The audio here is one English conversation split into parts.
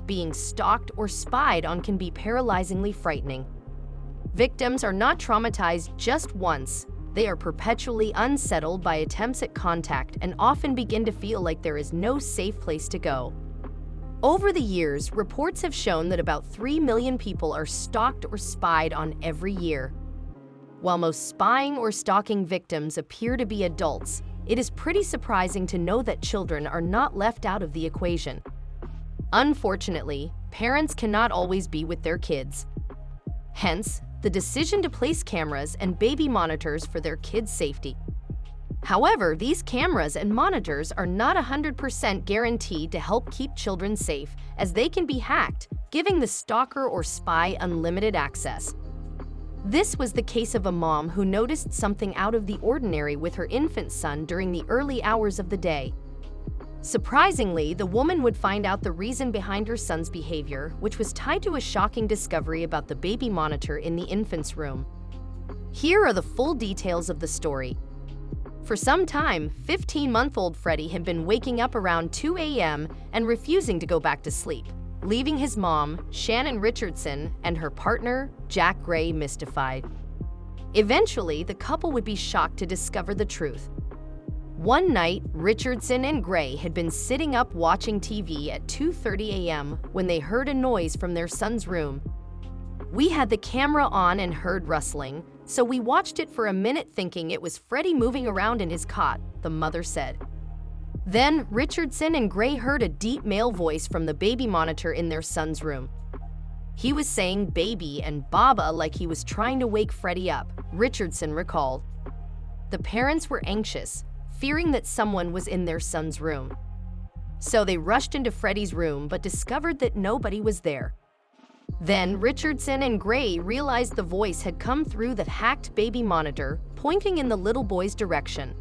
being stalked or spied on can be paralyzingly frightening. Victims are not traumatized just once. They are perpetually unsettled by attempts at contact and often begin to feel like there is no safe place to go. Over the years, reports have shown that about 3 million people are stalked or spied on every year. While most spying or stalking victims appear to be adults, it is pretty surprising to know that children are not left out of the equation. Unfortunately, parents cannot always be with their kids. Hence, the decision to place cameras and baby monitors for their kids' safety. However, these cameras and monitors are not 100% guaranteed to help keep children safe, as they can be hacked, giving the stalker or spy unlimited access. This was the case of a mom who noticed something out of the ordinary with her infant son during the early hours of the day. Surprisingly, the woman would find out the reason behind her son's behavior, which was tied to a shocking discovery about the baby monitor in the infant's room. Here are the full details of the story. For some time, 15-month-old Freddie had been waking up around 2 a.m. and refusing to go back to sleep, leaving his mom, Shannon Richardson, and her partner, Jack Gray, mystified. Eventually, the couple would be shocked to discover the truth. One night, Richardson and Gray had been sitting up watching TV at 2:30 a.m. when they heard a noise from their son's room. "We had the camera on and heard rustling, so we watched it for a minute thinking it was Freddie moving around in his cot," the mother said. Then, Richardson and Gray heard a deep male voice from the baby monitor in their son's room. He was saying "baby" and "baba" like he was trying to wake Freddie up, Richardson recalled. The parents were anxious, fearing that someone was in their son's room. So they rushed into Freddie's room but discovered that nobody was there. Then Richardson and Gray realized the voice had come through the hacked baby monitor, pointing in the little boy's direction.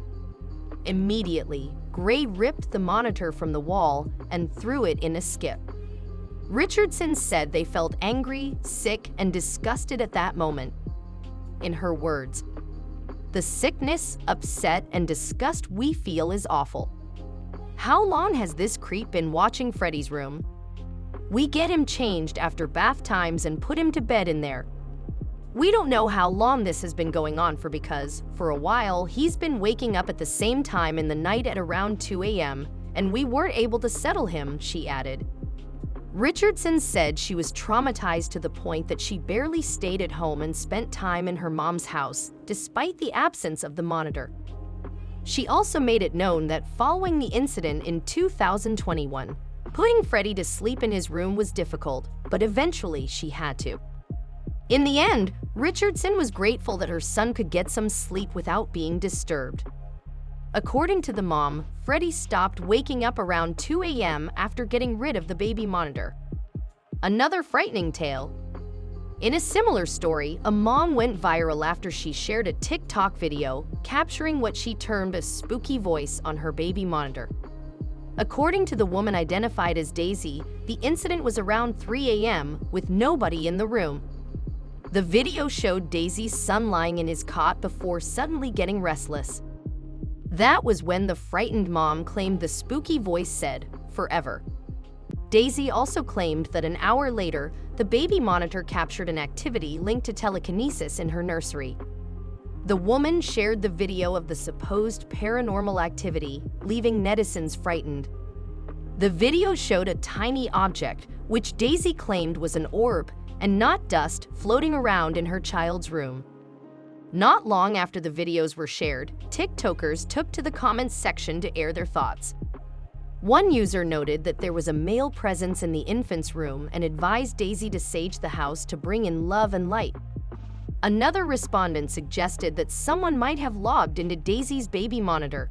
Immediately, Gray ripped the monitor from the wall and threw it in a skip. Richardson said they felt angry, sick, and disgusted at that moment. In her words, "The sickness, upset, and disgust we feel is awful. How long has this creep been watching Freddie's room? We get him changed after bath times and put him to bed in there. We don't know how long this has been going on because, for a while, he's been waking up at the same time in the night at around 2 a.m., and we weren't able to settle him," she added. Richardson said she was traumatized to the point that she barely stayed at home and spent time in her mom's house, despite the absence of the monitor. She also made it known that following the incident in 2021, putting Freddie to sleep in his room was difficult, but eventually she had to. In the end, Richardson was grateful that her son could get some sleep without being disturbed. According to the mom, Freddie stopped waking up around 2 a.m. after getting rid of the baby monitor. Another frightening tale. In a similar story, a mom went viral after she shared a TikTok video capturing what she termed a spooky voice on her baby monitor. According to the woman identified as Daisy, the incident was around 3 a.m. with nobody in the room. The video showed Daisy's son lying in his cot before suddenly getting restless. That was when the frightened mom claimed the spooky voice said, "Forever." Daisy also claimed that an hour later, the baby monitor captured an activity linked to telekinesis in her nursery. The woman shared the video of the supposed paranormal activity, leaving netizens frightened. The video showed a tiny object, which Daisy claimed was an orb and not dust, floating around in her child's room. Not long after the videos were shared, TikTokers took to the comments section to air their thoughts. One user noted that there was a male presence in the infant's room and advised Daisy to sage the house to bring in love and light. Another respondent suggested that someone might have logged into Daisy's baby monitor.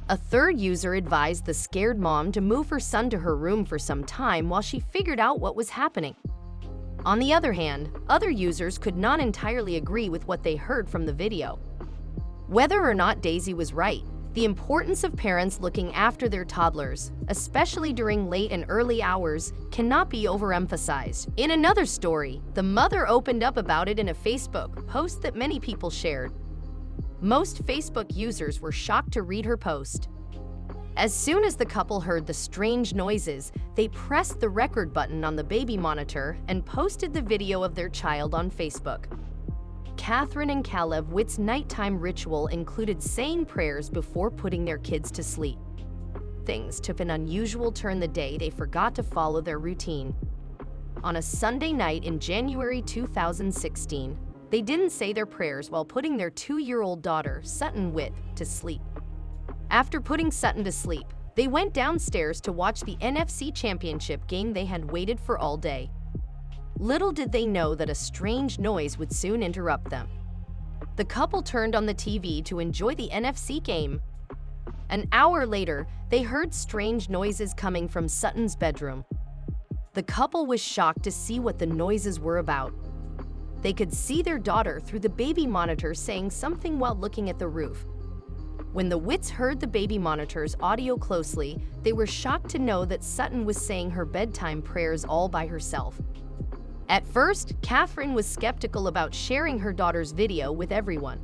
A third user advised the scared mom to move her son to her room for some time while she figured out what was happening. On the other hand, other users could not entirely agree with what they heard from the video. Whether or not Daisy was right, the importance of parents looking after their toddlers, especially during late and early hours, cannot be overemphasized. In another story, the mother opened up about it in a Facebook post that many people shared. Most Facebook users were shocked to read her post. As soon as the couple heard the strange noises, they pressed the record button on the baby monitor and posted the video of their child on Facebook. Catherine and Caleb Witt's nighttime ritual included saying prayers before putting their kids to sleep. Things took an unusual turn the day they forgot to follow their routine. On a Sunday night in January 2016, they didn't say their prayers while putting their 2-year-old daughter, Sutton Witt, to sleep. After putting Sutton to sleep, they went downstairs to watch the NFC Championship game they had waited for all day. Little did they know that a strange noise would soon interrupt them. The couple turned on the TV to enjoy the NFC game. An hour later, they heard strange noises coming from Sutton's bedroom. The couple was shocked to see what the noises were about. They could see their daughter through the baby monitor saying something while looking at the roof. When the Witts heard the baby monitor's audio closely, they were shocked to know that Sutton was saying her bedtime prayers all by herself. At first, Catherine was skeptical about sharing her daughter's video with everyone.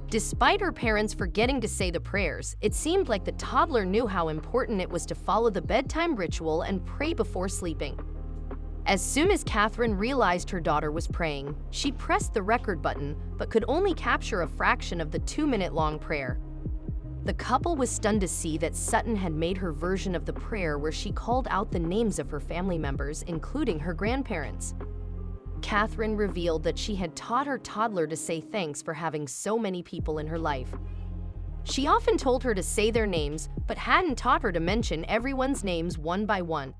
Despite her parents forgetting to say the prayers, it seemed like the toddler knew how important it was to follow the bedtime ritual and pray before sleeping. As soon as Catherine realized her daughter was praying, she pressed the record button but could only capture a fraction of the 2-minute-long prayer. The couple was stunned to see that Sutton had made her version of the prayer where she called out the names of her family members, including her grandparents. Catherine revealed that she had taught her toddler to say thanks for having so many people in her life. She often told her to say their names, but hadn't taught her to mention everyone's names one by one.